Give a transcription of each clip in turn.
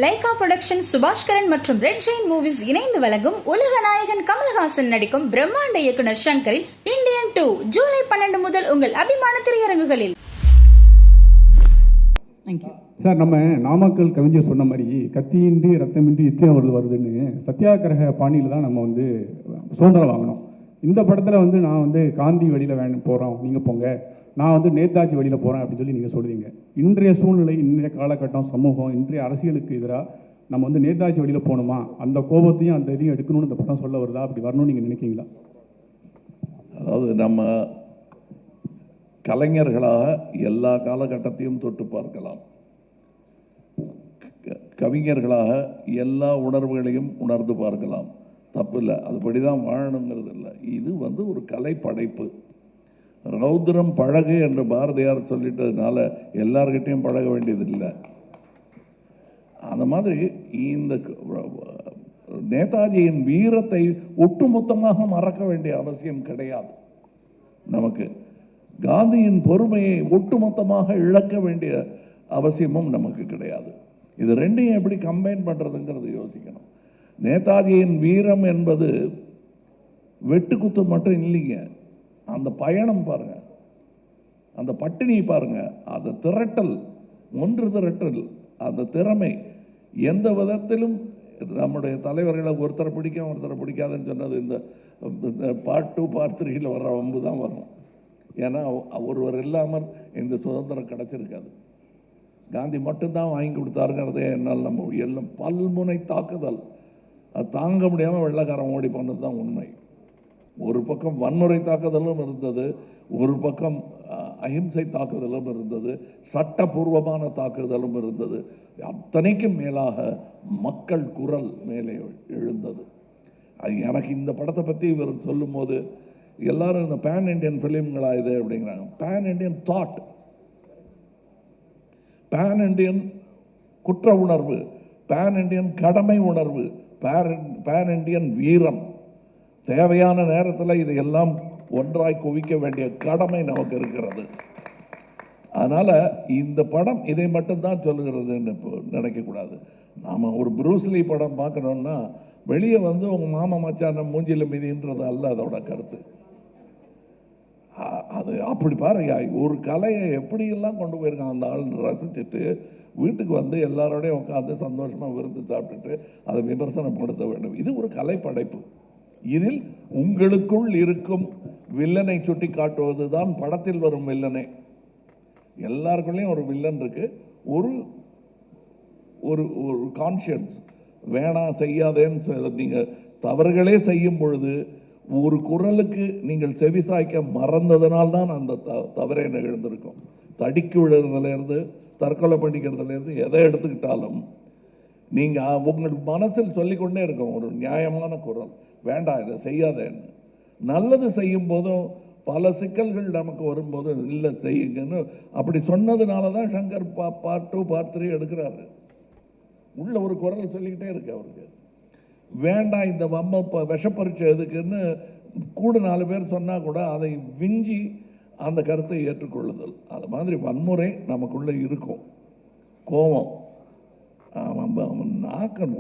Lyca production, Subaskaran மற்றும் red Jain movies இணைந்து வழங்கும் உலக நாயகன் கமல்ஹாசன் நடிக்கும் பிரம்மாண்ட இயக்குனர் சங்கரின் இந்தியன் 2 ஜூலை 12 முதல் உங்கள் அபிமான திரையரங்குகளில். சார், நம்ம நாமக்கல் கவிஞர் சொன்ன மாதிரி கத்தியின்றி ரத்தமின்றி யுத்தம் வருதுன்னு சத்தியாகிரக பாணியில் தான் நம்ம சுதந்திரம் வாங்கணும். இந்த படத்தில் நான் காந்தி வழியில் போகிறோம், நீங்கள் போங்க, நான் நேதாஜி வழியில் போகிறேன் அப்படின்னு சொல்லி நீங்கள் சொல்லுவீங்க. இன்றைய சூழ்நிலை, இன்றைய காலகட்டம், சமூகம், இன்றைய அரசியலுக்கு எதிராக நம்ம நேதாஜி வழியில் போகணுமா, அந்த கோபத்தையும் அந்த இதையும் எடுக்கணும்னு இந்த படம் சொல்ல வருதா? அப்படி வரணும்னு நீங்கள் நினைக்கிறீங்களா? அதாவது நம்ம கலைஞர்களாக எல்லா காலகட்டத்தையும் தொட்டு பார்க்கலாம், கவிஞர்களாக எல்லா உணர்வுகளையும் உணர்ந்து பார்க்கலாம், தப்பு இல்லை. அதுபடி தான் வாழணுங்கிறது இல்லை. இது ஒரு கலை படைப்பு. ரௌத்ரம் பழகு என்று பாரதியார் சொல்லிட்டதுனால எல்லார்கிட்டையும் பழக வேண்டியது இல்லை. அந்த மாதிரி இந்த நேதாஜியின் வீரத்தை ஒட்டுமொத்தமாக மறக்க வேண்டிய அவசியம் கிடையாது. நமக்கு காந்தியின் பொறுமையை ஒட்டுமொத்தமாக இழக்க வேண்டிய அவசியமும் நமக்கு கிடையாது. இது ரெண்டையும் எப்படி கம்பைன் பண்ணுறதுங்கிறது யோசிக்கணும். நேதாஜியின் வீரம் என்பது வெட்டுக்குத்து மட்டும் இல்லைங்க. அந்த பயணம் பாருங்க, அந்த பட்டினி பாருங்க, அந்த திரட்டல், ஒன்று திரட்டல், அந்த திறமை எந்த விதத்திலும் நம்முடைய தலைவர்களை ஒருத்தரை பிடிக்கும் ஒருத்தரை பிடிக்காதுன்னு சொன்னது இந்த பார்ட் 2 பார்ட் 3 வர்ற வம்பு தான் வரும். ஏன்னா ஒருவர் இல்லாமல் இந்த சுதந்திரம் கிடைச்சிருக்காது. காந்தி மட்டும்தான் வாங்கி கொடுத்தாருங்கிறதே என்னால் நம்ம எல்லாம் பல்முனை தாக்குதல், அது தாங்க முடியாமல் வெள்ளைக்காரன் ஓடி போனது தான் உண்மை. ஒரு பக்கம் வன்முறை தாக்குதலும் இருந்தது, ஒரு பக்கம் அஹிம்சை தாக்குதலும் இருந்தது, சட்டபூர்வமான தாக்குதலும் இருந்தது. அத்தனைக்கும் மேலாக மக்கள் குரல் மேலே எழுந்தது. அது எனக்கு இந்த படத்தை பற்றி இவர் சொல்லும் போது எல்லாரும் இந்த பேன் இண்டியன் ஃபிலிம்களா இது அப்படிங்கிறாங்க. Pan Indian thought, pan Indian குற்ற உணர்வு, பேன் இண்டியன் கடமை உணர்வு, பேன் இண்டியன் வீரம். தேவையான நேரத்தில் இதையெல்லாம் ஒன்றாய் குவிக்க வேண்டிய கடமை நமக்கு இருக்கிறது. அதனால் இந்த படம் இதை மட்டும்தான் சொல்லுகிறதுன்னு நினைக்கக்கூடாது. நாம் ஒரு ப்ரூஸ்லி படம் பார்க்கணுன்னா வெளியே உங்கள் மாமா மச்சான மூஞ்சியில் மிதின்றது அல்ல அதோட கருத்து. அது அப்படி பாருங்க, ஒரு கலையை எப்படியெல்லாம் கொண்டு போயிருக்கான் அந்த ஆள் ரசிச்சுட்டு வீட்டுக்கு எல்லாரோடையும் உட்காந்து சந்தோஷமாக விருந்து சாப்பிட்டுட்டு அதை விமர்சனப்படுத்த வேண்டும். இது ஒரு கலை படைப்பு. இதில் உங்களுக்குள் இருக்கும் வில்லனை சுட்டி காட்டுவது தான் படத்தில் வரும் வில்லனே. எல்லாருக்குள்ளேயும் ஒரு வில்லன் இருக்கு, ஒரு ஒரு ஒரு கான்ஷியன்ஸ். வேணாம் செய்யாதேன்னு நீங்கள் தவறுகளே செய்யும் பொழுது ஒரு குரலுக்கு நீங்கள் செவிசாய்க்க மறந்ததனால்தான் அந்த தவறே நிகழ்ந்திருக்கும். தடிக்கு விழுறதுலேருந்து தற்கொலை பண்ணிக்கிறதுலேருந்து எதை எடுத்துக்கிட்டாலும் நீங்கள் உங்கள் மனசில் சொல்லிக்கொண்டே இருக்கும் ஒரு நியாயமான குரல், வேண்டாம் இதை செய்யாதேன்னு. நல்லது செய்யும் போதும் பல சிக்கல்கள் நமக்கு வரும்போது இல்லை செய்யுங்கன்னு அப்படி சொன்னதுனால தான் சங்கர் பார்ட் 2 பார்ட் 3 எடுக்கிறாரு. உள்ள ஒரு குரல் சொல்லிக்கிட்டே இருக்கு அவருக்கு, வேண்டாம் இந்த வம்ப விஷப்பரிச்சை எதுக்குன்னு கூட 4 பேர் சொன்னால் கூட அதை விஞ்சி அந்த கருத்தை ஏற்றுக்கொள்ளுதல். அது மாதிரி வன்முறை நமக்குள்ளே இருக்கும், கோபம், நாக்கன்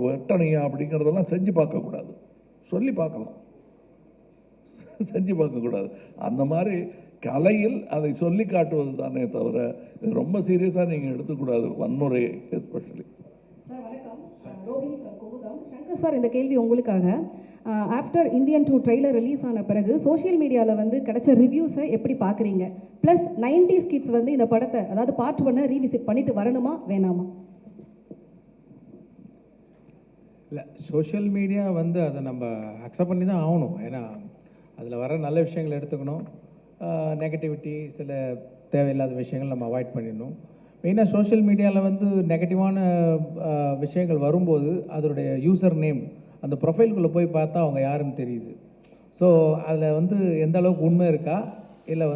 வெட்டணையா அப்படிங்கிறதெல்லாம் செஞ்சு பார்க்கக்கூடாது. சொல்லி பார்க்கலாம், செஞ்சு பார்க்கக்கூடாது. அந்த மாதிரி கலையில் அதை சொல்லி காட்டுவது தானே தவிர ரொம்ப சீரியஸாக நீங்கள் எடுத்துக்கூடாது வன்முறையை எஸ்பெஷலி. சார் வணக்கம், ரோஹினி ஃப்ரம் கோகுதம். சங்கர் சார், இந்த கேள்வி உங்களுக்காக. ஆஃப்டர் இந்தியன் 2 ட்ரெய்லர் ரிலீஸ் ஆன பிறகு சோஷியல் மீடியாவில் கிடைச்ச ரிவ்யூஸை எப்படி பார்க்குறீங்க? ப்ளஸ் 90s கிட்ஸ் இந்த படத்தை, அதாவது பார்ட் 1 ரீவிசிட் பண்ணிட்டு வரணுமா வேணாமா? இல்லை, சோஷியல் மீடியா அதை நம்ம அக்செப்ட் பண்ணி தான் ஆகணும். ஏன்னா அதில் வர நல்ல விஷயங்களை எடுத்துக்கணும், நெகட்டிவிட்டி சில தேவையில்லாத விஷயங்கள் நம்ம அவாய்ட் பண்ணிடணும். மெயினாக சோஷியல் மீடியாவில் நெகட்டிவான விஷயங்கள் வரும்போது அதனுடைய யூசர் நேம், அந்த ப்ரொஃபைலுக்குள்ளே போய் பார்த்தா அவங்க யாருன்னு தெரியுது. ஸோ அதில் எந்த அளவுக்கு உண்மை இருக்கா இல்லை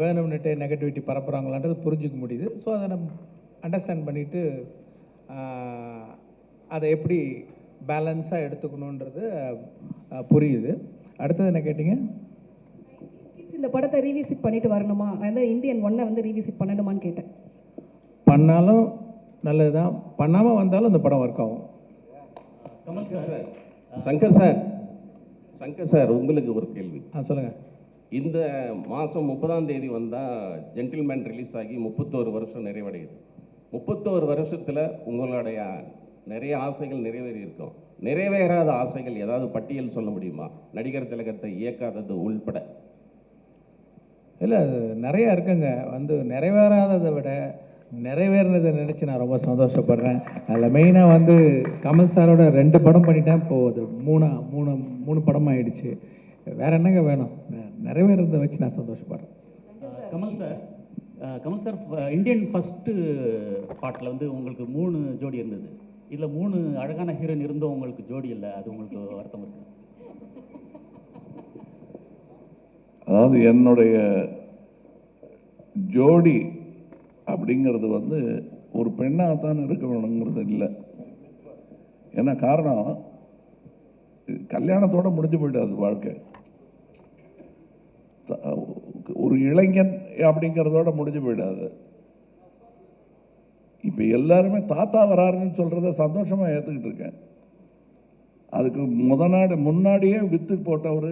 வேணும்னுட்டு நெகட்டிவிட்டி பரப்புகிறாங்களான்றது புரிஞ்சிக்க முடியுது. ஸோ அதை நம்ம அண்டர்ஸ்டாண்ட் பண்ணிவிட்டு அதை எப்படி பேலன்ஸாக எடுத்துக்கணுன்றது புரியுது. அடுத்தது என்ன கேட்டிங்க? இந்த படத்தை ரீவிசிட் பண்ணிட்டு வரணுமா, இந்தியன் 1 ரீவிசிட் பண்ணணுமான்னு கேட்டேன். பண்ணாலும் நல்லது தான். பண்ணாமல் வந்தாலும் இந்த படம் ஒர்க் ஆகும். கமல் சார், சங்கர் சார் உங்களுக்கு ஒரு கேள்வி. சொல்லுங்கள். இந்த மாதம் 30ஆம் தேதி வந்தால் ஜென்டில்மேன் ரிலீஸ் ஆகி 31 வருஷம் நிறைவடையுது. 31 வருஷத்தில் உங்களுடைய நிறைய ஆசைகள் நிறைவேறி இருக்கும். நிறைவேறாத ஆசைகள் ஏதாவது பட்டியல் சொல்ல முடியுமா? நடிகர் திலகத்தை இயக்காதது உள்பட. இல்லை, நிறையா இருக்குங்க. நிறைவேறாததை விட நிறைவேறினதை நினச்சி நான் ரொம்ப சந்தோஷப்படுறேன். அதில் மெயினாக கமல் சாரோட 2 படம் பண்ணிட்டேன். இப்போது அது மூணு படம் ஆயிடுச்சு. வேற என்னங்க வேணும்? நிறைவேறதை வச்சு நான் சந்தோஷப்படுறேன். கமல் சார் இந்தியன் ஃபஸ்ட்டு பாட்டில் உங்களுக்கு 3 ஜோடி இருந்தது. இதில் 3 அழகான ஹீரோயின் இருந்தோம், உங்களுக்கு ஜோடி இல்லை. அது உங்களுக்கு வருத்தம் இருக்கு? அதாவது என்னுடைய ஜோடி அப்படிங்கிறது ஒரு பெண்ணாகத்தான் இருக்க வேணுங்கிறது இல்லை. ஏன்னா காரணம், கல்யாணத்தோட முடிஞ்சு போயிடாது வாழ்க்கை. ஒரு இளைஞன் அப்படிங்கிறதோட முடிஞ்சு போயிடாது. இப்போ எல்லாருமே தாத்தா வராருன்னு சொல்கிறத சந்தோஷமாக ஏற்றுக்கிட்டு இருக்கேன். அதுக்கு முன்னாடியே வித்து போட்டவர்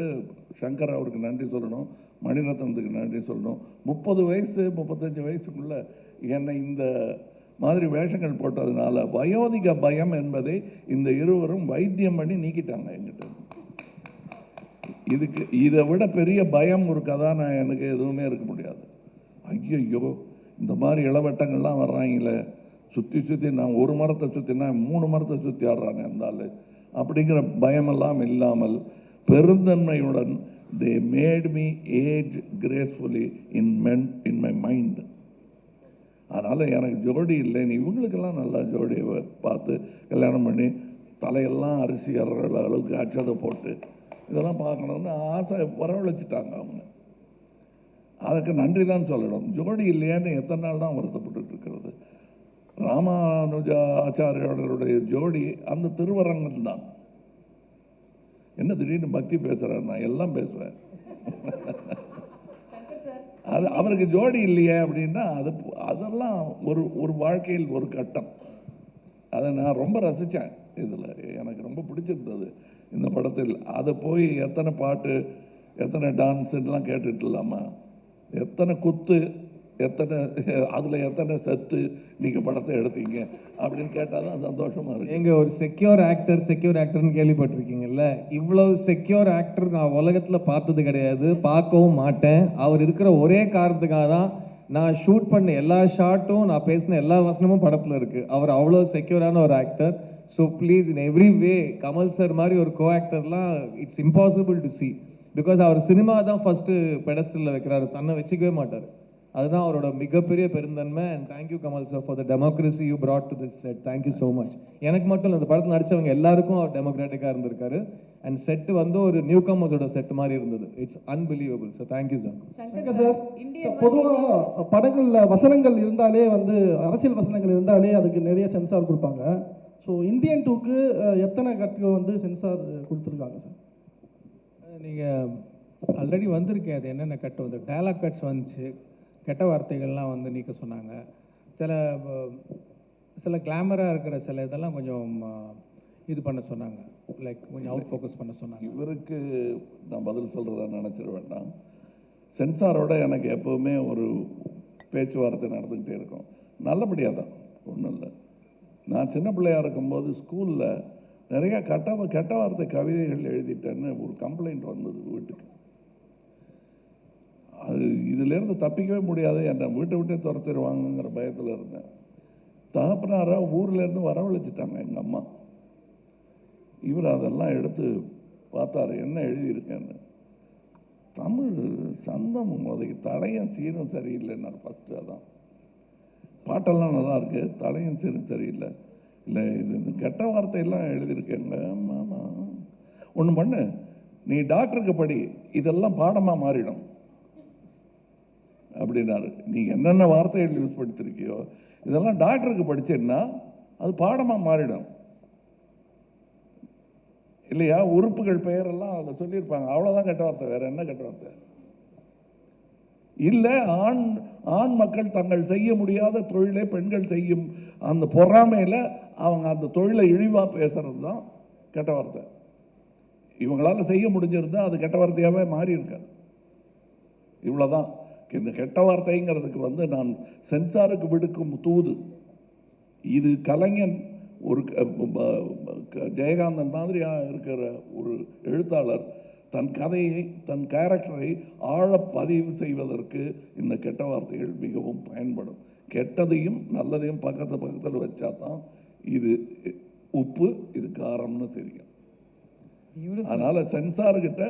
சங்கர், அவருக்கு நன்றி சொல்லணும். மணிரத்னத்துக்கு நன்றி சொல்லணும். 30 வயசு 35 வயசுக்குள்ள என்னை இந்த மாதிரி வேஷங்கள் போட்டதுனால வயோதிக பயம் என்பதை இந்த இருவரும் வைத்தியம் பண்ணி நீக்கிட்டாங்க என்கிட்ட. இதை விட பெரிய பயம் ஒரு கதாநாயகனுக்கு எதுவுமே இருக்க முடியாது. ஐயோ, இந்த மாதிரி இளவட்டங்கள்லாம் வர்றாங்களே, சுற்றி நான் ஒரு மரத்தை சுற்றினா 3 மரத்தை சுற்றி ஆடுறானே அந்த ஆள் அப்படிங்கிற பயமெல்லாம் இல்லாமல் பெருந்தன்மையுடன் they made me age gracefully in my mind. அதனால் எனக்கு ஜோடி இல்லைன்னு இவங்களுக்கெல்லாம் நல்லா ஜோடியை பார்த்து கல்யாணம் பண்ணி தலையெல்லாம் அரிசி ஏறுற அளவுக்கு அச்சதை போட்டு இதெல்லாம் பார்க்கணுன்னு ஆசை வரவழைச்சிட்டாங்க அவங்க. அதுக்கு நன்றி தான் சொல்லணும். ஜோடி இல்லையான்னு எத்தனை நாள் தான் வருத்தப்பட்டு இருக்கிறது. ராமானுஜா ஆச்சாரியோடைய ஜோடி அந்த திருவரங்கம் தான். என்ன திடீர்னு பக்தி பேசுகிறேன்? நான் எல்லாம் பேசுவேன். அது அவருக்கு ஜோடி இல்லையே அப்படின்னா அதெல்லாம் ஒரு வாழ்க்கையில் ஒரு கட்டம். அதை நான் ரொம்ப ரசித்தேன். இதில் எனக்கு ரொம்ப பிடிச்சிருந்தது இந்த படத்தில். அதை போய் எத்தனை பாட்டு, எத்தனை டான்ஸுலாம் கேட்டுட்டு இல்லாமல் எத்தனை குத்து, அதில் எத்தனை செத்து நீங்கள் படத்தை எடுத்தீங்க அப்படின்னு கேட்டால் தான் சந்தோஷமாக இருக்குது. எங்கள் ஒரு செக்யூர் ஆக்டர்னு கேள்விப்பட்டிருக்கீங்கல்ல. இவ்வளோ செக்யூர் ஆக்டர் நான் உலகத்தில் பார்த்தது கிடையாது, பார்க்கவும் மாட்டேன். அவர் இருக்கிற ஒரே காரணத்துக்காக தான் நான் ஷூட் பண்ண எல்லா ஷாட்டும், நான் பேசின எல்லா வசனமும் படத்தில் இருக்குது. அவர் அவ்வளோ செக்யூரான ஒரு actor. So please, in every way Kamal sir மாதிரி ஒரு கோ ஆக்டர்லாம் it's impossible to see. Because அவர் சினிமா தான் ஃபஸ்ட்டு பெடஸ்டலில் வைக்கிறாரு, தன்னை வச்சுக்கவே மாட்டார். அதுதான் அவரோட மிகப்பெரிய பெருந்தன்மை. And thank you Kamal sir for the democracy you brought to this set. Thank you so much. எனக்கு மட்டும் இல்லை, அந்த படத்தில் நடித்தவங்க எல்லாருக்கும் அவர் டெமோக்ராட்டிக்காக இருந்திருக்காரு. அண்ட் செட்டு ஒரு நியூ கமர்ஸோட செட் மாதிரி இருந்தது. It's unbelievable. So thank you sir. Shankar sir, பொதுவாக படங்களில் வசனங்கள் இருந்தாலே அரசியல் வசனங்கள் இருந்தாலே அதுக்கு நிறைய சென்சார் கொடுப்பாங்க. ஸோ இந்தியன் 2க்கு எத்தனை கட்டுகள் சென்சார் கொடுத்துருக்காங்க சார்? நீங்கள் ஆல்ரெடி வந்திருக்கேன். அது என்னென்ன கட்டு டயலாக் கட்ஸ் வந்துச்சு, கெட்ட வார்த்தைகள்லாம் நீக்க சொன்னாங்க. சில கிளாமராக இருக்கிற சில இதெல்லாம் கொஞ்சம் இது பண்ண சொன்னாங்க, லைக் கொஞ்சம் அவுட் ஃபோக்கஸ் பண்ண சொன்னாங்க. இவருக்கு நான் பதில் சொல்கிறதா நினச்சிட வேண்டாம். சென்சாரோட எனக்கு எப்போவுமே ஒரு பேச்சுவார்த்தை நடந்துக்கிட்டே இருக்கும். நல்லபடியாக தான், ஒன்றும் இல்லை. நான் சின்ன பிள்ளையாக இருக்கும்போது ஸ்கூலில் நிறையா கெட்ட வார்த்தை கவிதைகள் எழுதிட்டேன்னு ஒரு கம்ப்ளைண்ட் வந்தது வீட்டுக்கு. அது இதிலேருந்து தப்பிக்கவே முடியாது, என்னை வீட்டை விட்டே துரத்திடுவாங்கங்கிற பயத்தில் இருந்தேன். தகப்பனாராக ஊர்லேருந்து வரவழைச்சிட்டாங்க எங்கள் அம்மா. இவர் அதெல்லாம் எடுத்து பார்த்தாரு, என்ன எழுதியிருக்கேன்னு. தமிழ் சந்தம் அதுக்கு தலையும் சீரும் சரியில்லைன்னாரு ஃபஸ்ட்டு. அதான் பாட்டெல்லாம் நல்லா இருக்கு, தலையும் சீரும் சரியில்லை. இல்லை, இது கெட்ட வார்த்தையெல்லாம் எழுதியிருக்கேங்க. ஆமாம், ஒன்று பண்ணு, நீ டாக்டருக்கு படி, இதெல்லாம் பாடமாக மாறிடும் அப்படின்னாரு. நீ என்னென்ன வார்த்தைகள் யூஸ் படுத்திருக்கியோ இதெல்லாம் டாக்டருக்கு படிச்சேன்னா அது பாடமாக மாறிடும் இல்லையா? உறுப்புகள் பெயரெல்லாம் அதில் சொல்லியிருப்பாங்க, அவ்வளோதான் கெட்ட வார்த்தை, வேற என்ன கெட்ட வார்த்தை இல்லை. ஆண் மக்கள் தங்கள் செய்ய முடியாத தொழிலை பெண்கள் செய்யும் அந்த பொறாமையில் அவங்க அந்த தொழிலை இழிவாக பேசுறது தான் கெட்ட வார்த்தை. இவங்களால் செய்ய முடிஞ்சிருந்தால் அது கெட்ட வார்த்தையாகவே மாறி இருக்காது. இவ்வளோதான். இந்த கெட்ட வார்த்தைங்கிறதுக்கு நான் சென்சாருக்கு விடுக்கும் தூது. இது கலைஞன் ஒரு ஜெயகாந்தன் மாதிரியாக இருக்கிற ஒரு எழுத்தாளர் தன் கதையை தன் கேரக்டரை ஆழ பதிவு செய்வதற்கு இந்த கெட்ட வார்த்தைகள் மிகவும் பயன்படும். கெட்டதையும் நல்லதையும் பக்கத்தில் வச்சா தான் இது உப்பு இது காரம்னு தெரியும். அதனால் சென்சார்கிட்ட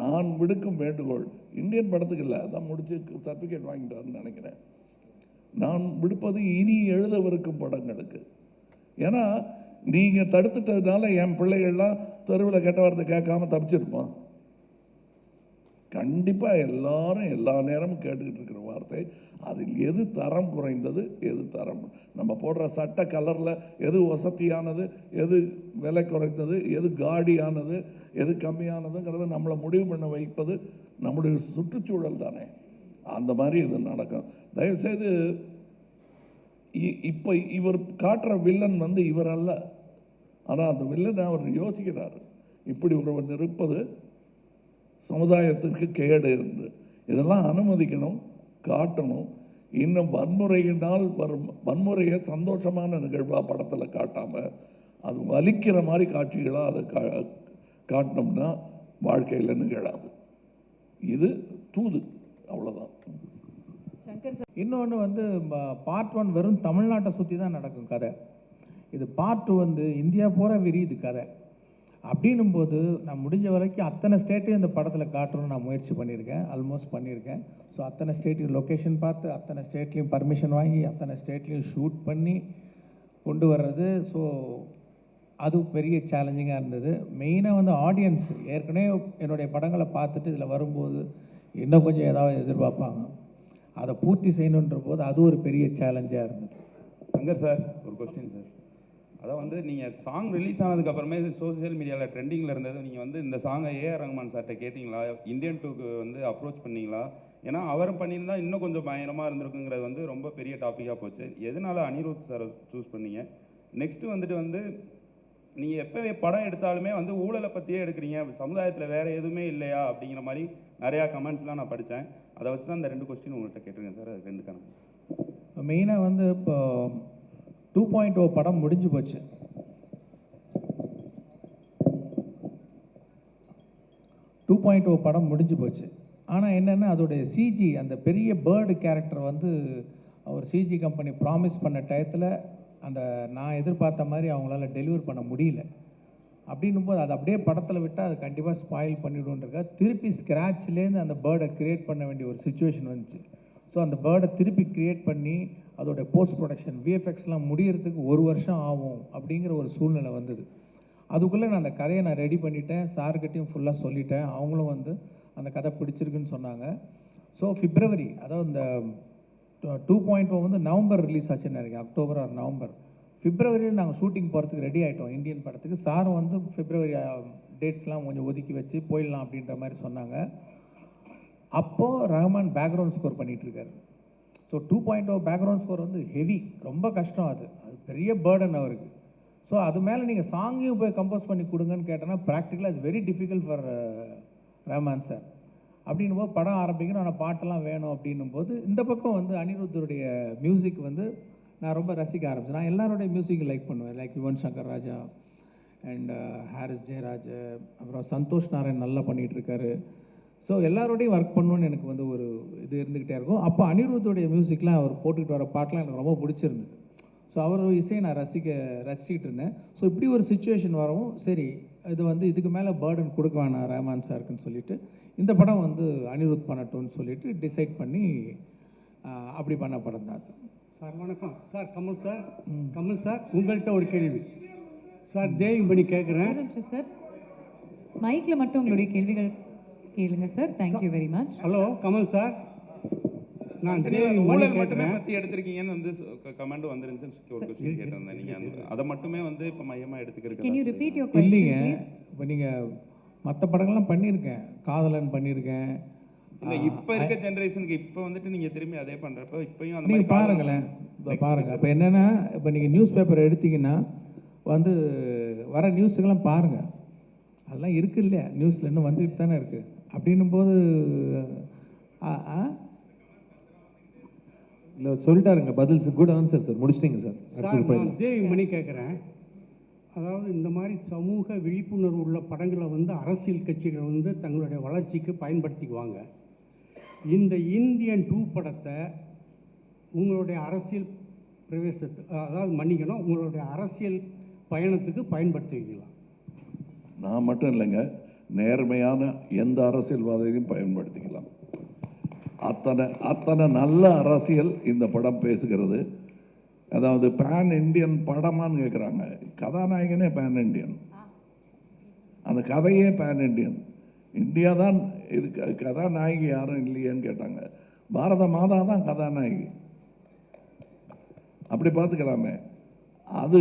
நான் விடுக்கும் வேண்டுகோள், இந்தியன் படத்துக்கு இல்லை, அதான் முடிச்சு சர்டிஃபிகேட் வாங்கிட்டாருன்னு நினைக்கிறேன், நான் விடுப்பது இனி எழுதவிருக்கும் படங்களுக்கு. ஏன்னா நீங்கள் தடுத்துட்டதுனால என் பிள்ளைகள்லாம் தெருவில் கெட்ட வார்த்தை கேட்காம தப்பிச்சிருப்பான். கண்டிப்பாக எல்லாரும் எல்லா நேரமும் கேட்டுக்கிட்டு இருக்கிற வார்த்தை, அதில் எது தரம் குறைந்தது, எது தரம், நம்ம போடுற சட்ட கலரில் எது வசதியானது, எது விலை குறைந்தது, எது காடியானது, எது கம்மியானதுங்கிறத நம்மளை முடிவு பண்ண வைப்பது நம்முடைய சுற்றுச்சூழல் தானே. அந்த மாதிரி இது நடக்கும். தயவுசெய்து இப்போ இவர் காட்டுற வில்லன் இவர் அல்ல, ஆனால் அந்த வில்லனை அவர் யோசிக்கிறார். இப்படி ஒருவன் இருப்பது சமுதாயத்திற்கு கேடு என்று இதெல்லாம் அனுமதிக்கணும், காட்டணும். இன்னும் வன்முறையினால் வரும் வன்முறையை சந்தோஷமான நிகழ்வாக படத்தில் காட்டாமல் அது வலிக்கிற மாதிரி காட்சிகளாக அதை காட்டினோம்னா வாழ்க்கையில் நிகழாது. இது தூது, அவ்வளோதான். இன்னொன்று பார்ட் 1 வெறும் தமிழ்நாட்டை சுற்றி தான் நடக்கும் கதை. இது பார்ட் 2 இந்தியா பூரா விரியுது கதை. அப்படின்னும் போது நான் முடிஞ்ச வரைக்கும் அத்தனை ஸ்டேட்டையும் இந்த படத்தில் காட்டணும்னு நான் முயற்சி பண்ணியிருக்கேன், ஆல்மோஸ்ட் பண்ணியிருக்கேன். ஸோ அத்தனை ஸ்டேட்லையும் லொக்கேஷன் பார்த்து, அத்தனை ஸ்டேட்லேயும் பர்மிஷன் வாங்கி, அத்தனை ஸ்டேட்லேயும் ஷூட் பண்ணி கொண்டு வர்றது. ஸோ அது பெரிய சேலஞ்சிங்காக இருந்தது. மெயினாக ஆடியன்ஸ் ஏற்கனவே என்னுடைய படங்களை பார்த்துட்டு இதில் வரும்போது இன்னும் கொஞ்சம் ஏதாவது எதிர்பார்ப்பாங்க, அதை பூர்த்தி செய்யணுன்ற போது அது ஒரு பெரிய சேலஞ்சாக இருந்தது. சங்கர் சார், ஒரு கொஸ்டின் சார். அதான் நீங்கள் சாங் ரிலீஸ் ஆனதுக்கப்புறமே சோசியல் மீடியாவில் ட்ரெண்டிங்கில் இருந்தது. நீங்கள் இந்த சாங்கை ஏஆர் ரஹ்மான் சார்கிட்ட கேட்டிங்களா? இந்தியன் 2க்கு அப்ரோச் பண்ணிங்களா? ஏன்னா அவரும் பண்ணியிருந்தா இன்னும் கொஞ்சம் பயங்கரமாக இருந்திருக்குங்கிறது ரொம்ப பெரிய டாப்பிக்காக போச்சு. எதனால் அனிருத் சாரை சூஸ் பண்ணீங்க? நெக்ஸ்ட்டு நீங்கள் எப்போ படம் எடுத்தாலுமே ஊழலை பற்றியே எடுக்கிறீங்க, சமுதாயத்தில் வேறு எதுவுமே இல்லையா அப்படிங்கிற மாதிரி நிறையா கமெண்ட்ஸ்லாம் நான் படித்தேன். அதை வச்சு தான் இந்த 2 கொஸ்டின் உங்கள்கிட்ட கேட்டிருக்கேன் சார். அது 2 கமெண்ட்ஸ். மெயினாக இப்போ 2.0 படம் முடிஞ்சு போச்சு. 2.0 படம் முடிஞ்சு போச்சு. ஆனால் என்னென்னா அதோடைய சிஜி, அந்த பெரிய பேர்டு கேரக்டர் அவர் சிஜி கம்பெனி ப்ராமிஸ் பண்ண டயத்தில் நான் எதிர்பார்த்த மாதிரி அவங்களால டெலிவர் பண்ண முடியல. அப்படின்னும் போது அது அப்படியே படத்தில் விட்டால் அது கண்டிப்பாக ஸ்பாயில் பண்ணிவிடுன்றக்கா திருப்பி ஸ்க்ராட்ச்லேருந்து அந்த பேர்டை க்ரியேட் பண்ண வேண்டிய ஒரு சுச்சுவேஷன் வந்துச்சு. ஸோ அந்த பேர்டை திருப்பி க்ரியேட் பண்ணி அதோடைய போஸ்ட் ப்ரொடக்ஷன் விஎஃப்எக்ஸ்லாம் முடியறதுக்கு 1 வருஷம் ஆகும் அப்படிங்கிற ஒரு சூழ்நிலை வந்தது. அதுக்குள்ளே நான் அந்த கதையை ரெடி பண்ணிட்டேன், சார்கிட்டையும் ஃபுல்லாக சொல்லிட்டேன். அவங்களும் அந்த கதை பிடிச்சிருக்குன்னு சொன்னாங்க. ஸோ பிப்ரவரி, அதாவது இந்த 2.0 நவம்பர் ரிலீஸ் ஆச்சுன்னு நினைக்கிறேன், அக்டோபர் ஆர் நவம்பர். பிப்ரவரியில் நாங்கள் ஷூட்டிங் போகிறதுக்கு ரெடி ஆகிட்டோம் இந்தியன் படத்துக்கு. சாரும் பிப்ரவரி டேட்ஸ்லாம் கொஞ்சம் ஒதுக்கி வச்சு போயிடலாம் அப்படின்ற மாதிரி சொன்னாங்க. அப்போது ரஹ்மான் பேக்ரவுண்ட் ஸ்கோர் பண்ணிகிட்ருக்காரு. ஸோ 2.0 பேக்ரவுண்ட் ஸ்கோர் ஹெவி, ரொம்ப கஷ்டம். அது பெரிய பேர்டன் அவருக்கு. ஸோ அது மேலே நீங்கள் சாங்கையும் போய் கம்போஸ் பண்ணி கொடுங்கன்னு கேட்டோன்னா ப்ராக்டிக்கலாக it's very difficult for Rahman sir. அப்படின்னும் போது படம் ஆரம்பிக்கணும், ஆனால் பாட்டெல்லாம் வேணும் அப்படின்னும் போது இந்த பக்கம் அனிருத்தருடைய மியூசிக் நான் ரொம்ப ரசிக்க ஆரம்பிச்சேன். நான் எல்லாருடைய மியூசிக் லைக் பண்ணுவேன், லைக் யுவன் சங்கர் ராஜா அண்ட் ஹாரிஸ் ஜெயராஜ், அப்புறம் சந்தோஷ் நாராயண் நல்லா பண்ணிகிட்ருக்காரு. ஸோ எல்லாரோடையும் ஒர்க் பண்ணணுன்னு எனக்கு ஒரு இது இருந்துக்கிட்டே இருக்கும். அப்போ அனிருத்தோடைய மியூசிக்லாம் அவர் போட்டுக்கிட்டு வர பாட்டெலாம் எனக்கு ரொம்ப பிடிச்சிருந்தது. ஸோ அவர் இசையை நான் ரசிக்கிட்டு இருந்தேன். ஸோ இப்படி ஒரு சுச்சுவேஷன் வரவும் சரி இது இதுக்கு மேலே பேர்டன் கொடுக்க வேணாம் ரஹ்மான் சாருக்குன்னு சொல்லிட்டு இந்த படம் அனிருத் பண்ணட்டும்னு சொல்லிட்டு டிசைட் பண்ணி அப்படி பண்ண படம் தான் அது. சார் வணக்கம் சார். கமல் சார் உங்கள்கிட்ட ஒரு கேள்வி சார், தேவி பண்ணி கேட்குறேன் சார். மைக்கில் மட்டும் உங்களுடைய கேள்விகள் கேளுங்க sir. Thank you very much. Hello Kamal sir, நான் தேவி மணி கேட்குறேன். பற்றி எடுத்திருக்கீங்கன்னு கமெண்ட் வந்துருந்துச்சுன்னு ஒரு கொஸ்டின் கேட்டிருந்தேன். நீங்கள் அதை மட்டுமே இப்போ மையமாக எடுத்துக்கிறீங்க. Can you repeat your question, இல்லைங்க, please? இப்போ நீங்கள் மற்ற படங்கள்லாம் பண்ணியிருக்கேன், காதலன் பண்ணியிருக்கேன், இல்லை இப்போ இருக்க ஜென்ரேஷனுக்கு இப்போ வந்துட்டு நீங்கள் திரும்பி அதே பண்ணுறப்ப இப்பயும் அந்த நீங்கள் பாருங்களேன், இப்போ பாருங்கள். இப்போ என்னென்னா, இப்போ நீங்கள் நியூஸ் பேப்பர் எடுத்தீங்கன்னா வந்து வர நியூஸுக்கெல்லாம் பாருங்கள், அதெல்லாம் இருக்குது இல்லையா, நியூஸில் இன்னும் வந்துட்டு தானே இருக்குது. அப்படின்னும் போது இல்லை சொல்லிட்டாருங்க, பதில் குட் ஆன்சர் சார், முடிச்சிட்டிங்க சார். நான் தேவிமணி கேட்குறேன். அதாவது இந்த மாதிரி சமூக விழிப்புணர்வு உள்ள படங்களை வந்து அரசியல் கட்சிகள் வந்து தங்களுடைய வளர்ச்சிக்கு பயன்படுத்திக்குவாங்க. இந்த இந்தியன் 2 படத்தை உங்களுடைய அரசியல் பிரவேசத்துக்கு, அதாவது மன்னிக்கணும், உங்களுடைய அரசியல் பயணத்துக்கு பயன்படுத்துவீங்களா? நான் மட்டும் இல்லைங்க, நேர்மையான எந்த அரசியல்வாதியையும் பயன்படுத்திக்கலாம். அத்தனை நல்ல அரசியல் இந்த படம் பேசுகிறது. அதாவது பேன் இண்டியன் படமான்னு கேட்குறாங்க. கதாநாயகனே பேன் இண்டியன், அந்த கதையே பேன் இண்டியன். இந்தியா தான் இது, கதாநாயகி யாரும் இல்லையேன்னு கேட்டாங்க. பாரத மாதா தான் கதாநாயகி. அப்படி பார்த்துக்கலாமே. அது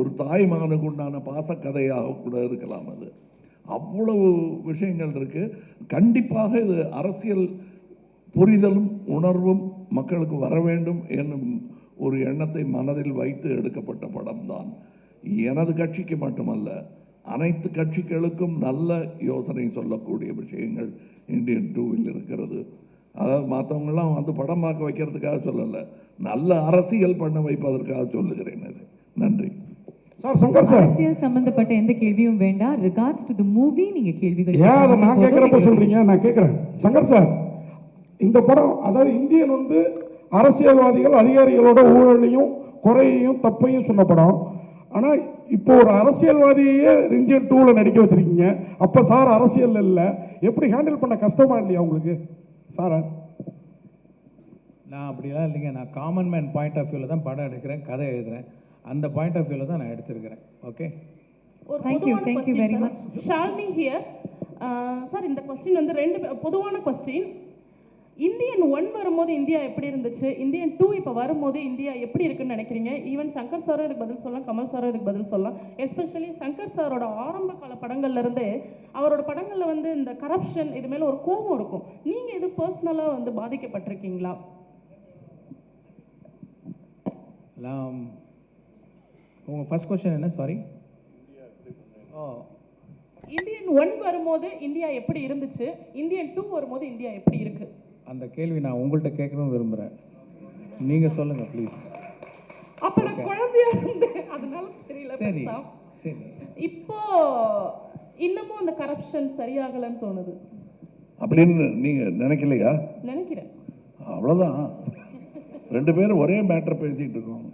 ஒரு தாய் மகனுக்கு உண்டான பாசக்கதையாக கூட இருக்கலாம். அது அவ்வளவு விஷயங்கள் இருக்கு. கண்டிப்பாக இது அரசியல் புரிதலும் உணர்வும் மக்களுக்கு வர வேண்டும் என்னும் ஒரு எண்ணத்தை மனதில் வைத்து எடுக்கப்பட்ட படம் தான். எனது கட்சிக்கு மட்டுமல்ல, அனைத்து கட்சிகளுக்கும் நல்ல யோசனை சொல்லக்கூடிய விஷயங்கள் இந்தியன் 2வில் இருக்கிறது. அதாவது மற்றவங்களாம் வந்து படம் பார்க்க வைக்கிறதுக்காக சொல்லலை, நல்ல அரசியல் பண்ண வைப்பதற்காக சொல்லுகிறேன். இது நன்றி சார். சங்கர் சார், அரசியல் சம்பந்தப்பட்ட எந்த கேள்வியும் வேண்டாம். ரிகார்ட்ஸ் டு தி மூவி நீங்க கேள்விகள் ஏன் அதை நான் கேட்குறப்ப சொல்றீங்க? நான் கேட்குறேன் சங்கர் சார், இந்த படம் அதாவது இந்தியன் வந்து அரசியல்வாதிகள் அதிகாரிகளோட ஊழலையும் குறையையும் தப்பையும் சொன்ன படம். ஆனால் இப்போ ஒரு அரசியல்வாதியே இந்தியன் 2ல நடிக்க வச்சிருக்கீங்க. அப்போ சார் அரசியல் இல்லை, எப்படி ஹேண்டில் பண்ண கஷ்டமா இல்லையா உங்களுக்கு சார்? நான் அப்படிலாம் இல்லைங்க. நான் காமன் மேன் பாயிண்ட் ஆஃப் வியூவில் தான் படம் எடுக்கிறேன், கதை எழுதுகிறேன். அந்த பாயிண்ட் ஆஃப் வியூவில் தான் நான் எடுத்திருக்கிறேன். Okay, thank you very much. Shalni here. Sir, இந்த கொஸ்டின் வந்து ரெண்டு பொதுவான கொஸ்டின். இந்தியன் 1 வரும்போது இந்தியா எப்படி இருந்துச்சு, இந்தியன் 2 இப்போ வரும்போது இந்தியா எப்படி இருக்குன்னு நினைக்கிறீங்க? ஈவன் சங்கர் சாரும் இதுக்கு பதில் சொல்லலாம், கமல் சாரும் இதுக்கு பதில் சொல்லலாம். எஸ்பெஷலி சங்கர் சாரோட ஆரம்ப கால படங்கள்ல இருந்தே அவரோட படங்கள்ல வந்து இந்த கரப்ஷன் இது மேல ஒரு கோபம் இருக்கும். நீங்க இது பர்சனலா வந்து பாதிக்கப்பட்டிருக்கீங்களா? உங்கள் ஃபர்ஸ்ட் கொஸ்டின் என்ன? சாரி. இந்தியன் 1 வரும்போது இந்தியா எப்படி இருந்துச்சு, இந்தியன் 2 வரும்போது இந்தியா எப்படி இருக்கு? அந்த கேள்வி நான் உங்கள்கிட்ட கேட்கணும்னு விரும்புகிறேன். நீங்கள் சொல்லுங்கள் ப்ளீஸ். அப்போ நான் குழந்தையா இருந்தேன், அதனால தெரியல. சரி சரி. இப்போ இன்னமும் அந்த கரப்ஷன் சரியாகலன்னு தோணுது அப்படின்னு நீங்கள் நினைக்கலையா? நினைக்கிறேன். அவ்வளோதான், ரெண்டு பேரும் ஒரே மேட்டர் பேசிகிட்டு இருக்கோம்.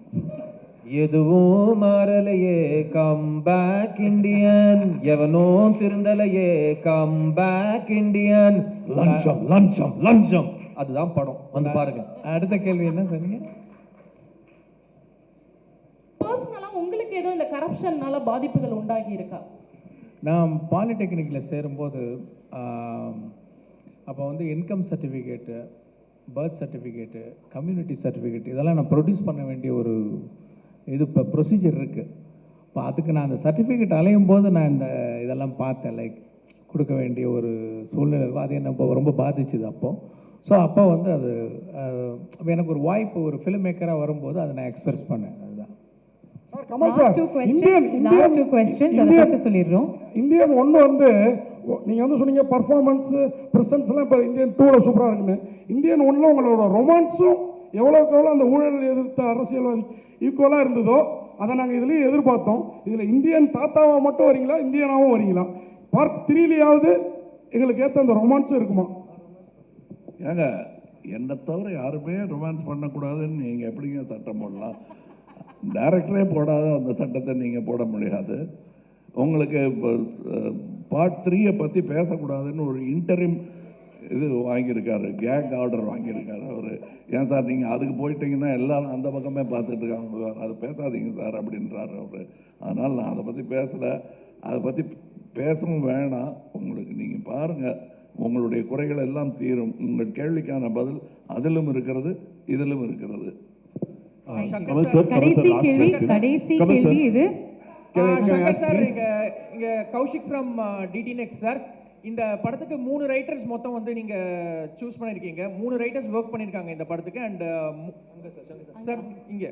எதுவும் மாறலையே, கம் பேக் இண்டியன், எவனோ திருந்தலையே, கம் பேக் இண்டியன். லஞ்சம் லஞ்சம் லஞ்சம், அதுதான் படம், வந்து பாருங்க. அடுத்த கேள்வி என்ன சொன்னீங்க? பர்சனலா உங்களுக்கு ஏதோ இந்த கரப்ஷன்னால பாதிப்புகள் உண்டாகி இருக்கா? நான் பாலிடெக்னிக்கில் சேரும்போது அப்போ வந்து income certificate, birth certificate, community certificate இதெல்லாம் நான் ப்ரொடியூஸ் பண்ண வேண்டிய ஒரு இது இப்போ ப்ரொசீஜர் இருக்குது. இப்போ அதுக்கு நான் அந்த சர்டிஃபிகேட் அலையும் போது நான் இந்த இதெல்லாம் பார்த்தேன், லைக் கொடுக்க வேண்டிய ஒரு சூழ்நிலை இருக்கும். அது என்ன ரொம்ப பாதிச்சுது அப்போது. ஸோ அப்போ வந்து அது எனக்கு ஒரு வாய்ப்பு, ஒரு ஃபிலிம் மேக்கராக வரும்போது அதை நான் எக்ஸ்பிரஸ் பண்ணேன். அதுதான். இந்தியன் 1 வந்து நீங்கள் வந்து சொன்னீங்க பர்ஃபார்மன்ஸு ப்ரெசன்ஸ்லாம் இப்போ இந்தியன் 2ல சூப்பராக இருக்குன்னு. இந்தியன் 1ல உங்களோட ரொமான்ஸும் எவ்வளோக்கு எவ்வளோ அந்த ஊழல் எதிர்த்த அரசியல்வாதி ஈக்குவலாக இருந்ததோ அதை நாங்கள் இதுலேயும் எதிர்பார்த்தோம். இதில் இந்தியன் தாத்தாவாக மட்டும் வரீங்களா, இந்தியனாகவும் வரீங்களா? பார்ட் 3லையாவது எங்களுக்கு ஏற்ற அந்த ரொமான்ஸும் இருக்குமா? ஏங்க, என்னை தவிர யாருமே ரொமான்ஸ் பண்ணக்கூடாதுன்னு நீங்கள் எப்படிங்க சட்டம் போடலாம்? டைரக்டரே போடாத அந்த சட்டத்தை நீங்கள் போட முடியாது. உங்களுக்கு இப்போ பார்ட் 3 பற்றி பேசக்கூடாதுன்னு ஒரு இன்டரிம் இது வாங்கியிருக்காரு, கேக் ஆர்டர் வாங்கியிருக்காரு அவர். ஏன் சார் நீங்கள் அதுக்கு போயிட்டீங்கன்னா எல்லாரும் அந்த பக்கமே பார்த்துட்டு இருக்காங்க, அதை பேசாதீங்க சார் அப்படின்றாரு அவர். அதனால் நான் அதை பற்றி பேசலை, அதை பற்றி பேசவும் வேணாம். உங்களுக்கு நீங்கள் பாருங்கள், உங்களுடைய குறைகள் எல்லாம் தீரும். உங்கள் கேள்விக்கான பதில் அதிலும் இருக்கிறது, இதிலும் இருக்கிறது. கடைசி கேள்வி இது. சார், இங்கே Kaushik from DD next sir. இந்த படத்துக்கு 3 ரைட்டர்ஸ் மொத்தம் வந்து நீங்கள் சூஸ் பண்ணியிருக்கீங்க. 3 ரைட்டர்ஸ் ஒர்க் பண்ணியிருக்காங்க இந்த படத்துக்கு. அண்ட் சார் இங்கே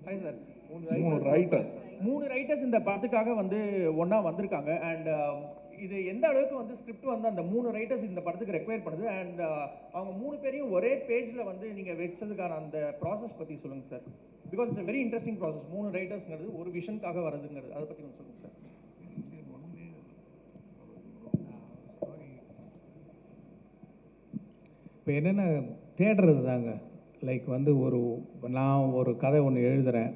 ஹாய் சார், 3 ரைட்டர்ஸ் இந்த படத்துக்காக வந்து ஒன்றா வந்திருக்காங்க. அண்ட் இது எந்த அளவுக்கு வந்து ஸ்கிரிப்ட் வந்து அந்த 3 ரைட்டர்ஸ் இந்த படத்துக்கு ரெக்வயர் பண்ணுது, அண்ட் அவங்க 3 பேரையும் ஒரே பேஜில் வந்து நீங்கள் வச்சதுக்கான அந்த ப்ராசஸ் பற்றி சொல்லுங்கள் sir. Because it's very interesting process. 3 ரைட்டர்ஸ்ங்கிறது ஒரு விஷனுக்காக வரதுங்கிறது, அதை பற்றி சொல்லுங்கள் சார். இப்போ என்னென்ன தேடுறது தாங்க. லைக் வந்து நான் ஒரு கதை ஒன்று எழுதுகிறேன்,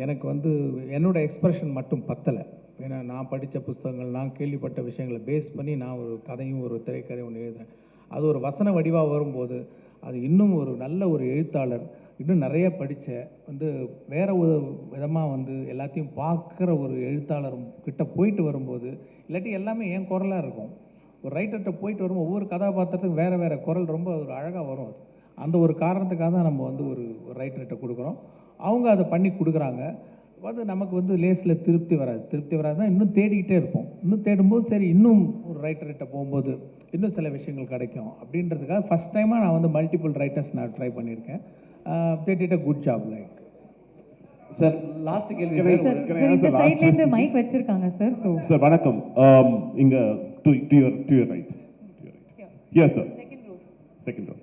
எனக்கு வந்து என்னோடய எக்ஸ்ப்ரெஷன் மட்டும் பத்தலை. ஏன்னா நான் படித்த புஸ்தகங்கள், நான் கேள்விப்பட்ட விஷயங்களை பேஸ் பண்ணி நான் ஒரு கதையும் ஒரு திரைக்கதையும் ஒன்று எழுதுகிறேன். அது ஒரு வசன வடிவாக வரும்போது அது இன்னும் ஒரு நல்ல ஒரு எழுத்தாளர், இன்னும் நிறைய படித்த வந்து வேறு ஒரு விதமாக வந்து எல்லாத்தையும் பார்க்குற ஒரு எழுத்தாளர் கிட்ட போயிட்டு வரும்போது, இல்லாட்டி எல்லாமே என் குரலாக இருக்கும். ஒரு ரைட்டர்கிட்ட போயிட்டு வரும்போது ஒவ்வொரு கதாபாத்திரத்துக்கு வேறு வேறு குரல் ரொம்ப ஒரு அழகாக வரும். அது அந்த ஒரு காரணத்துக்காக தான் நம்ம வந்து ஒரு ரைட்டர்கிட்ட கொடுக்குறோம். அவங்க அதை பண்ணி கொடுக்குறாங்க. அது நமக்கு வந்து லேஸில் திருப்தி வராதுன்னா இன்னும் தேடிக்கிட்டே இருப்போம். இன்னும் தேடும்போது சரி இன்னும் ஒரு ரைட்டர்கிட்ட போகும்போது இன்னும் சில விஷயங்கள் கிடைக்கும் அப்படின்றதுக்காக ஃபஸ்ட் டைமாக நான் வந்து மல்டிபிள் ரைட்டர்ஸ் நான் ட்ரை பண்ணியிருக்கேன். they did a good job. Like sir last கேள்வி சார், இந்த சைடுல இருந்து மைக் வச்சிருக்காங்க சார். சோ சார் வணக்கம். இங்க to your right. Yes sir. Second row.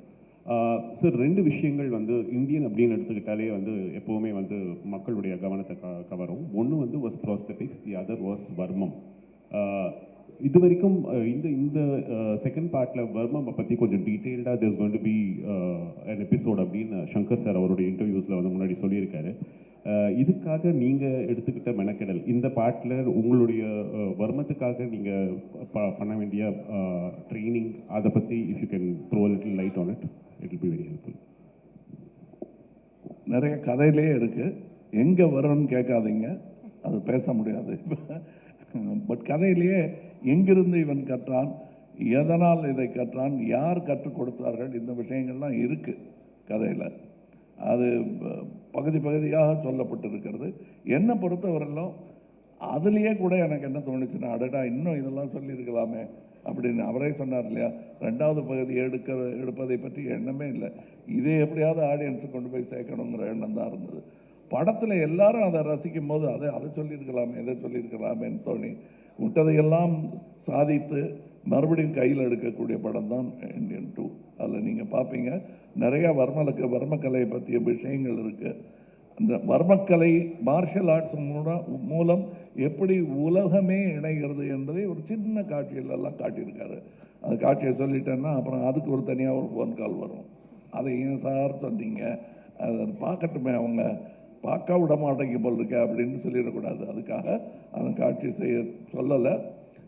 Sir 2 விஷயங்கள் வந்து இந்தியன் அப்படின்னு எடுத்துக்கிட்டாலே வந்து எப்போவுமே வந்து மக்களுடைய கவனத்தை கவரும். ஒன்று வந்து வாஸ் ப்ராஸ்தெட்டிக்ஸ், தி அதர் வாஸ் வர்மம். இது வரைக்கும் இந்த செகண்ட் பார்ட்டில் வர்மம் பற்றி கொஞ்சம் டீட்டெயில்டாக there's going to be an episode அப்படின்னு சங்கர் சார் அவருடைய இன்டர்வியூஸில் வந்து முன்னாடி சொல்லியிருக்காரு. இதுக்காக நீங்கள் எடுத்துக்கிட்ட மெனக்கெடல், இந்த பார்ட்டில் உங்களுடைய வர்மத்துக்காக நீங்கள் பண்ண வேண்டிய ட்ரைனிங், அதை பற்றி if you can throw little light on it, it will be very helpful. நிறைய கதையிலே இருக்குது, எங்கே வரும்னு கேட்காதீங்க, அது பேச முடியாது. பட் கதையிலேயே எங்கிருந்து இவன் கற்றான், எதனால் இதை கற்றான், யார் கற்றுக் கொடுத்தார்கள், இந்த விஷயங்கள்லாம் இருக்குது கதையில். அது பகுதியாக சொல்லப்பட்டிருக்கிறது. என்னை பொறுத்தவரையிலும் அதுலேயே கூட எனக்கு என்ன தோணுச்சுன்னா, அடடா இன்னும் இதெல்லாம் சொல்லியிருக்கலாமே அப்படின்னு அவரே சொன்னார் இல்லையா, 2வது பகுதி எடுப்பதை பற்றி எண்ணமே இல்லை. இதே எப்படியாவது ஆடியன்ஸுக்கு கொண்டு போய் சேர்க்கணுங்கிற எண்ணம் தான் இருந்தது. படத்தில் எல்லாரும் அதை ரசிக்கும் போது அதை சொல்லியிருக்கலாமே, இதை சொல்லியிருக்கலாமேன்னு தோணி விட்டதையெல்லாம் சாதித்து மறுபடியும் கையில் எடுக்கக்கூடிய படம் தான் இந்தியன் 2. அதில் நீங்கள் பார்ப்பீங்க நிறையா வர்மக்கலையை பற்றிய விஷயங்கள் இருக்குது. அந்த வர்மக்கலை மார்ஷல் ஆர்ட்ஸ் மூலம் எப்படி உலகமே இணைகிறது என்பதை ஒரு சின்ன காட்சியிலெல்லாம் காட்டியிருக்காரு. அந்த காட்சியை சொல்லிட்டேன்னா அப்புறம் அதுக்கு ஒரு தனியாக ஒரு ஃபோன் கால் வரும். அதை ஏன் சார் சொன்னீங்க, அதை பார்க்கட்டுமே, அவங்க பார்க்க விட மாட்டேங்க போல் இருக்க அப்படின்னு சொல்லிடக்கூடாது. அதுக்காக அந்த காட்சி சொல்லலை.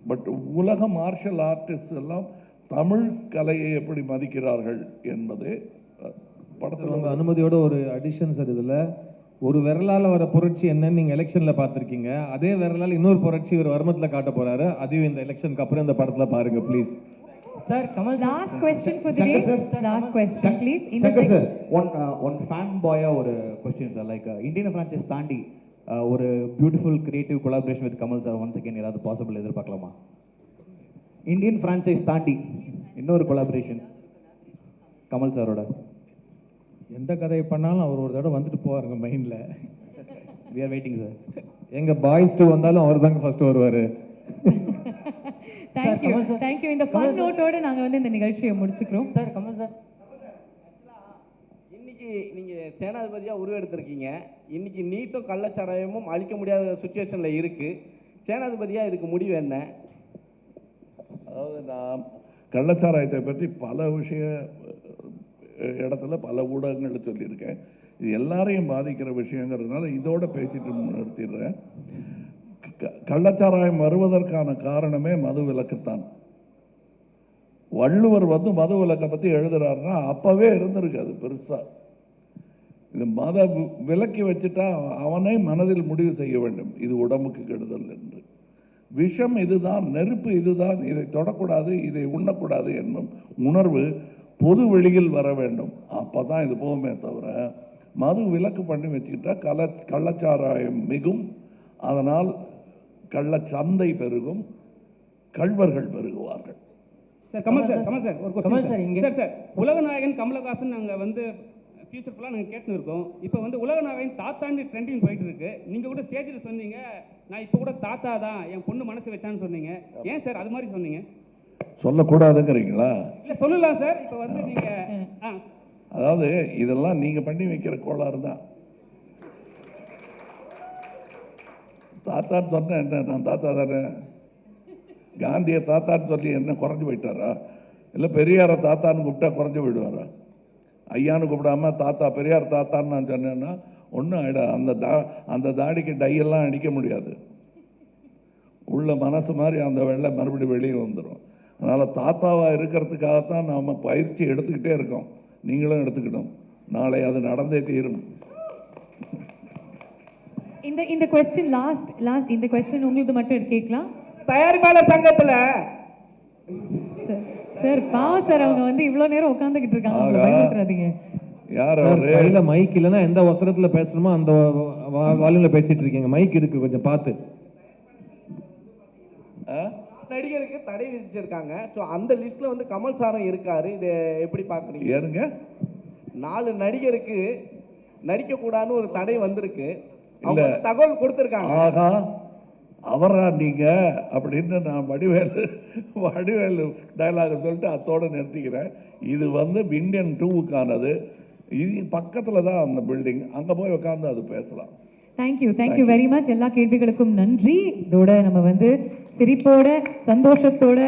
பட் உலக மார்ஷல் ஆர்டிஸ்ட் எல்லாம் தமிழ் கலையை எப்படி மதிக்கிறார்கள் என்பது படத்தில். உங்கள் அனுமதியோட ஒரு அடிஷன் சார், இதில் ஒரு விரலால் வர புரட்சி என்னன்னு நீங்கள் எலெக்ஷனில் பார்த்துருக்கீங்க, அதே விரலால் இன்னொரு புரட்சி ஒரு வர்மத்தில் காட்ட போகிறாரு. அதையும் இந்த எலெக்ஷனுக்கு அப்புறம் இந்த படத்தில் பாருங்கள் please. Sir, Kamal sir. Last question for the day. Last question, please. Shankar sir, one fanboy ஒரு question sir, like Indian franchise தாண்டி ஒரு beautiful creative collaboration with Kamal sir once again ஏதாவது possible எதிர்பார்க்கலாமா? Indian franchise தாண்டி இன்னொரு collaboration Kamal சாரோட. எந்த கதையை பண்ணாலும் அவர் ஒரு தடவை வந்துட்டு போவாருங்க மைண்டில். We are waiting sir. எங்க பாய்ஸ் 2 வந்தாலும் அவர் தாங்க ஃபர்ஸ்ட் வருவார். Thank you. Thank you. இந்த ஃபன் நோட்டோட நாங்க வந்து இந்த நிகழ்ச்சியை முடிச்சுக்கிறோம். சார் கமல் சார், இன்னைக்கு நீங்க சேனாதிபதியா உருவெடுத்திருக்கீங்க. இன்னைக்கு நீட்டும் கள்ளச்சாராயமும் அழிக்க முடியாத சுச்சுவேஷன்ல இருக்கு. சேனாதிபதியா இதுக்கு முடிவு என்ன? அதாவது நான் கள்ளச்சாராயத்தை பற்றி பல இடத்துல பல ஊடகங்களில் சொல்லியிருக்கேன். இது எல்லாரையும் பாதிக்கிற விஷயங்கிறதுனால இதோட பேசிட்டு நிறுத்திடுறேன். கள்ளச்சாராயம் வருவதற்கான காரணமே மது விலக்குத்தான். வள்ளுவர் வந்து மது விலக்கை பற்றி எழுதுறாருன்னா அப்பவே இருந்திருக்கு அது பெருசா. இந்த மத விலக்கி வச்சுட்டா அவனை மனதில் முடிவு செய்ய வேண்டும், இது உடம்புக்கு கெடுதல் என்று. விஷம் இதுதான், நெருப்பு இதுதான், இதை தொடக்கூடாது, இதை உண்ணக்கூடாது என்னும் உணர்வு பொது வெளியில் வர வேண்டும். அப்போ தான் இது போகுமே தவிர மது விலக்கு பண்ணி வச்சுக்கிட்டா கள்ளச்சாராயம் மிகும், அதனால் கள்ளச்சந்தை பெருகும், கள்வர்கள் பெருகுவார்கள். சார் கமல் சார் ஒரு கொஸ்டின் சார் இங்கே சார் உலகநாயகன் கமலஹாசன் நாங்கள் வந்து ஃபியூச்சர் ஃபுல்லாக நாங்கள் கேட்டுன்னு இருக்கோம். இப்போ வந்து உலகநாயகன் தாத்தான்னு ட்ரெண்டிங் போயிட்டு இருக்கு. நீங்கள் கூட ஸ்டேஜில் சொன்னீங்க நான் இப்போ கூட தாத்தா தான் என் பொண்ணு மனசு வச்சான்னு சொன்னீங்க. ஏன் சார் அது மாதிரி சொன்னீங்க? சொல்லக்கூடாதுங்கிறீங்களா? இல்லை சொல்லலாம் சார். இப்போ வந்து நீங்கள் அதாவது இதெல்லாம் நீங்கள் பண்ணி வைக்கிற கோளாறு தான். தாத்தான்னு சொன்ன என்ன, நான் தாத்தா தானே. காந்தியை தாத்தான்னு சொல்லி என்ன குறைஞ்சி போயிட்டாரா? இல்லை பெரியாரை தாத்தான்னு கூப்பிட்டா குறைஞ்சி போயிடுவாரா? ஐயான்னு கூப்பிடாம தாத்தா பெரியார் தாத்தான்னு நான் சொன்னேன்னா ஒன்றும் ஆகிடாது. அந்த தாடிக்கு டையெல்லாம் அடிக்க முடியாது. உள்ள மனசு மாதிரி அந்த வெள்ளை மறுபடியும் வெளியே வந்துடும். அதனால் தாத்தாவாக இருக்கிறதுக்காகத்தான் நாம் பயிற்சி எடுத்துக்கிட்டே இருக்கோம். நீங்களும் எடுத்துக்கிட்டோம். நாளை அது நடந்தே தீரும். இந்த क्वेश्चन லாஸ்ட் இந்த क्वेश्चन உங்களுக்கு மட்டும் கேட்கலாம். தயாரிப்பாளர் சங்கத்துல சார் சார் அவங்க வந்து இவ்வளவு நேரம் உட்கார்ந்துகிட்டு இருக்காங்க. உங்களை பயமுறுத்தாதீங்க. யார் கையில மைக் இல்லைன்னா எந்த அவசரத்துல பேசணுமோ அந்த வால்யூம்ல பேசிட்டு இருக்கீங்க. மைக் இருக்கு, கொஞ்சம் பார்த்து. நடிகருக்கு தடை விதிச்சிருக்காங்க. ஸோ அந்த லிஸ்ட்ல வந்து கமல் சாரும் இருக்காரு. இதை எப்படி பாக்குறீங்க? ஏனுங்க 4 நடிகருக்கு நடிக்க கூடாதுன்னு ஒரு தடை வந்திருக்கு. அவங்க தகவல் கொடுத்திருக்காங்க. ஆகா அவரா நீங்க அப்படின்னு நான் வடிவேலு டயலாக சொல்லிட்டு அத்தோடு நிறுத்திக்கிறேன். இது வந்து இந்தியன் 2க்கானது. இது பக்கத்தில் தான் அந்த பில்டிங். அங்கே போய் உட்காந்து அது பேசலாம். Thank you very much. எல்லா கேள்விகளுக்கும் நன்றி. இதோட நம்ம வந்து சிரிப்போட சந்தோஷத்தோட